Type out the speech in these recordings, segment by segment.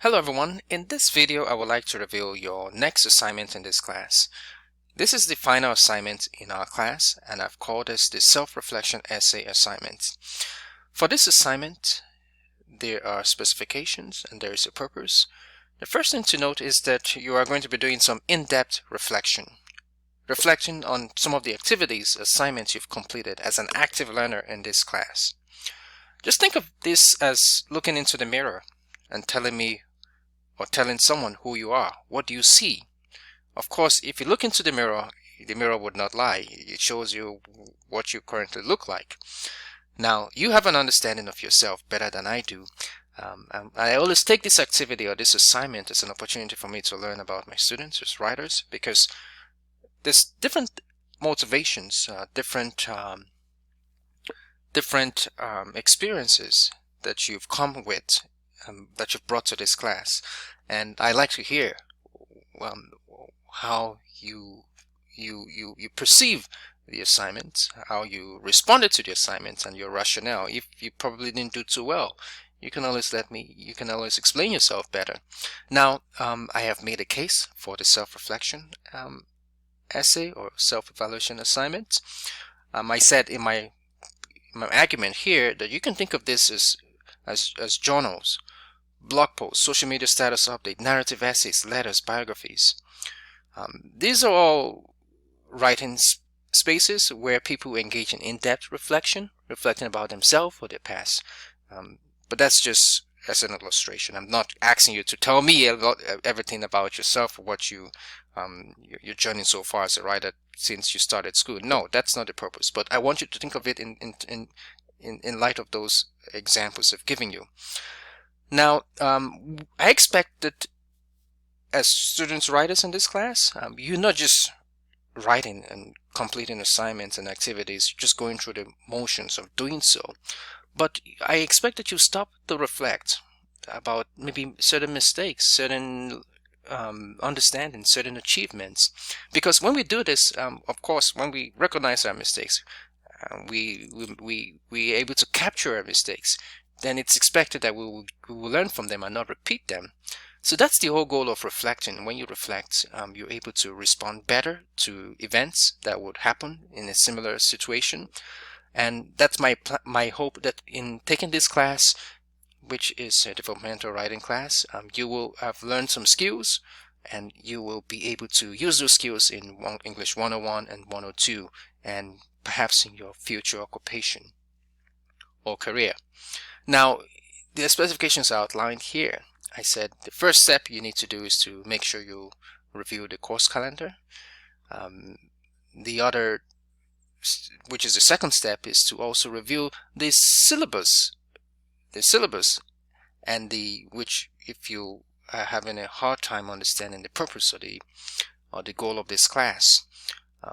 Hello everyone, in this video I would like to reveal your next assignment in this class. This is the final assignment in our class and I've called this the self-reflection essay assignment. For this assignment there are specifications and there is a purpose. The first thing to note is that you are going to be doing some in-depth reflecting on some of the activities, assignments you've completed as an active learner in this class. Just think of this as looking into the mirror and telling me or telling someone who you are. What do you see? Of course, if you look into the mirror would not lie. It shows you what you currently look like. Now, you have an understanding of yourself better than I do. I always take this activity or this assignment as an opportunity for me to learn about my students as writers, because there's different motivations, different experiences that you've come with, that you've brought to this class, and I like to hear how you perceive the assignment, how you responded to the assignment, and your rationale. If you probably didn't do too well, you can always explain yourself better. Now, I have made a case for the self-reflection essay or self-evaluation assignment. I said in my argument here that you can think of this as journals, blog posts, social media status update, narrative essays, letters, biographies. These are all writing spaces where people engage in in-depth reflecting about themselves or their past. But that's just as an illustration. I'm not asking you to tell me everything about yourself or what your journey so far as a writer since you started school. No, that's not the purpose. But I want you to think of it in light of those examples I've given you. Now, I expect that as students, writers in this class, you're not just writing and completing assignments and activities, just going through the motions of doing so, but I expect that you stop to reflect about maybe certain mistakes, certain understanding, certain achievements, because when we do this, of course, when we recognize our mistakes, we are able to capture our mistakes, then it's expected that we will learn from them and not repeat them. So that's the whole goal of reflecting. When you reflect, you're able to respond better to events that would happen in a similar situation. And that's my hope, that in taking this class, which is a developmental writing class, you will have learned some skills and you will be able to use those skills in English 101 and 102 and perhaps in your future occupation or career. Now, the specifications are outlined here. I said the first step you need to do is to make sure you review the course calendar. The other, which is the second step, is to also review the syllabus. And which, if you are having a hard time understanding the purpose or the goal of this class,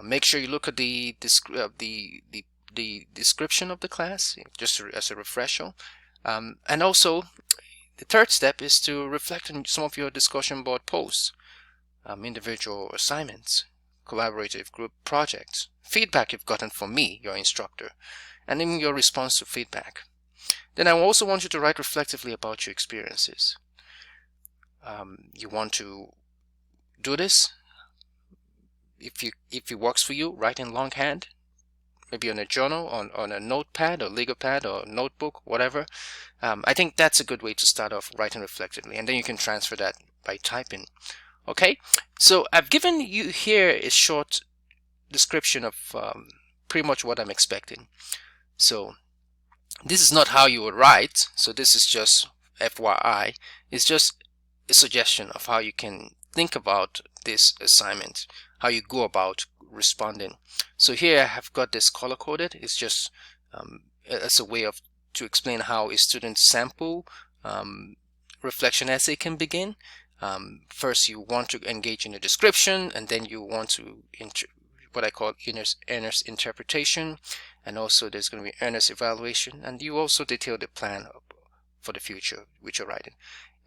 make sure you look at the description of the class, just as a refresher. And also, the third step is to reflect on some of your discussion board posts, individual assignments, collaborative group projects, feedback you've gotten from me, your instructor, and even your response to feedback. Then I also want you to write reflectively about your experiences. You want to do this, if it works for you, write in longhand, maybe on a journal, on a notepad or legal pad or notebook, whatever. I think that's a good way to start off writing reflectively, and then you can transfer that by typing. Okay, so I've given you here a short description of pretty much what I'm expecting. So this is not how you would write, so this is just FYI. It's just a suggestion of how you can think about this assignment, how you go about responding. So here I have got this color coded. It's just as a way to explain how a student sample reflection essay can begin. First, you want to engage in a description, and then you want to what I call earnest interpretation, and also there's going to be earnest evaluation, and you also detail the plan for the future which you're writing.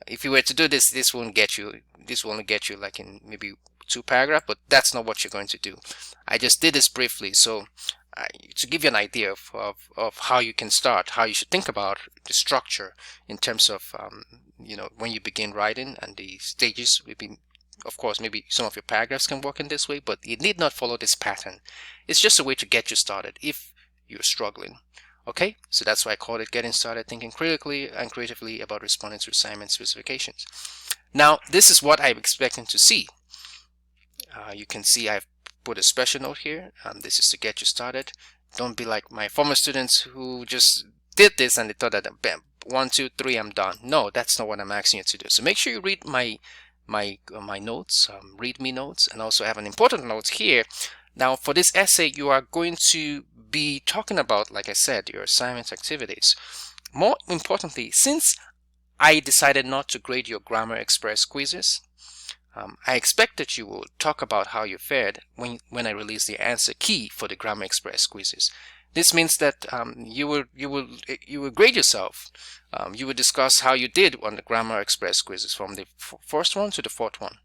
If you were to do this, this will only get you like in maybe 2 paragraphs, but that's not what you're going to do. I just did this briefly, so to give you an idea of how you can start, how you should think about the structure in terms of when you begin writing and the stages. Maybe, of course, maybe some of your paragraphs can work in this way, but you need not follow this pattern. It's just a way to get you started if you're struggling. Okay, so that's why I called it Getting Started Thinking Critically and Creatively About Responding to Assignment Specifications. Now, this is what I'm expecting to see. You can see I've put a special note here. This is to get you started. Don't be like my former students who just did this and they thought that, bam, 1, 2, 3, I'm done. No, that's not what I'm asking you to do. So make sure you read my notes, read me notes, and also have an important note here. Now, for this essay, you are going to be talking about, like I said, your assignment activities. More importantly, since I decided not to grade your Grammar Express quizzes, I expect that you will talk about how you fared when I release the answer key for the Grammar Express quizzes. This means that you will grade yourself. You will discuss how you did on the Grammar Express quizzes from the first one to the fourth one.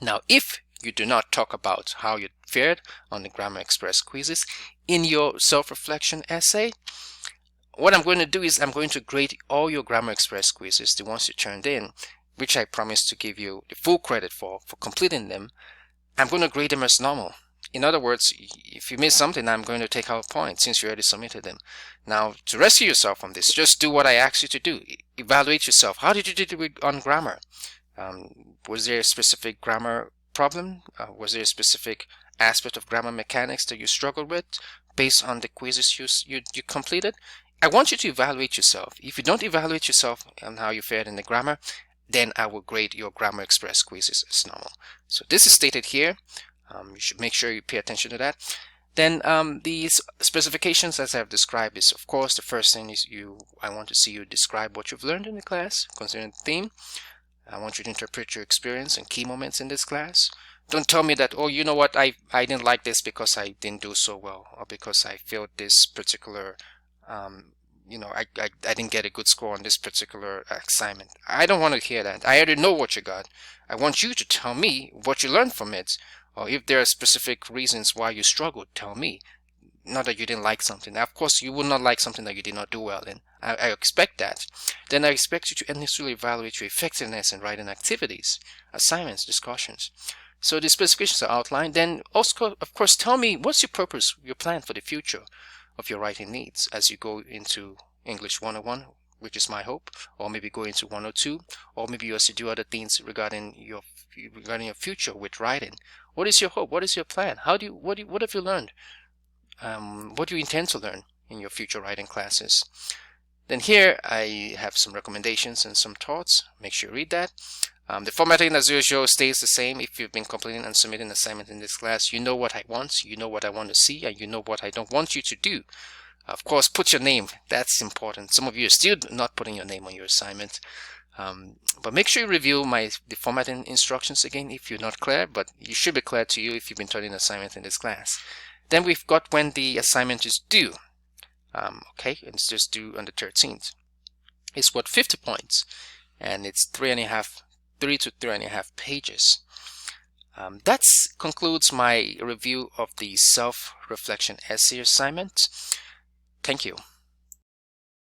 Now, if you do not talk about how you fared on the Grammar Express quizzes in your self-reflection essay, what I'm going to do is I'm going to grade all your Grammar Express quizzes, the ones you turned in, which I promise to give you the full credit for completing them. I'm going to grade them as normal. In other words, if you miss something, I'm going to take out points since you already submitted them. Now, to rescue yourself from this, just do what I asked you to do. Evaluate yourself. How did you do on grammar? Was there a specific grammar problem? Was there a specific aspect of grammar mechanics that you struggled with based on the quizzes you completed? I want you to evaluate yourself. If you don't evaluate yourself on how you fared in the grammar, then I will grade your Grammar Express quizzes as normal. So this is stated here. You should make sure you pay attention to that. Then these specifications, as I've described, is of course the first thing is I want to see you describe what you've learned in the class concerning the theme. I want you to interpret your experience and key moments in this class. Don't tell me that, oh, you know what, I didn't like this because I didn't do so well, or because I failed this particular I didn't get a good score on this particular assignment. I don't want to hear that. I already know what you got. I want you to tell me what you learned from it, or if there are specific reasons why you struggled, tell me. Not that you didn't like something. Of course, you would not like something that you did not do well in. I expect that. Then I expect you to initially evaluate your effectiveness in writing activities, assignments, discussions. So the specifications are outlined. Then also, of course, tell me what's your purpose, your plan for the future of your writing needs as you go into English 101, which is my hope, or maybe go into 102, or maybe you also do other things regarding your future with writing. What is your hope? What is your plan? What have you learned? What do you intend to learn in your future writing classes? Then here I have some recommendations and some thoughts. Make sure you read that. The formatting as usual stays the same. If you've been completing and submitting assignments in this class, you know what I want, you know what I want to see, and you know what I don't want you to do. Of course, put your name. That's important. Some of you are still not putting your name on your assignment. But make sure you review the formatting instructions again if you're not clear, but you should be clear to you if you've been turning assignment in this class. Then we've got when the assignment is due. Okay, and it's just due on the 13th. It's what, 50 points, and it's 3 to 3.5 pages. That concludes my review of the self-reflection essay assignment. Thank you.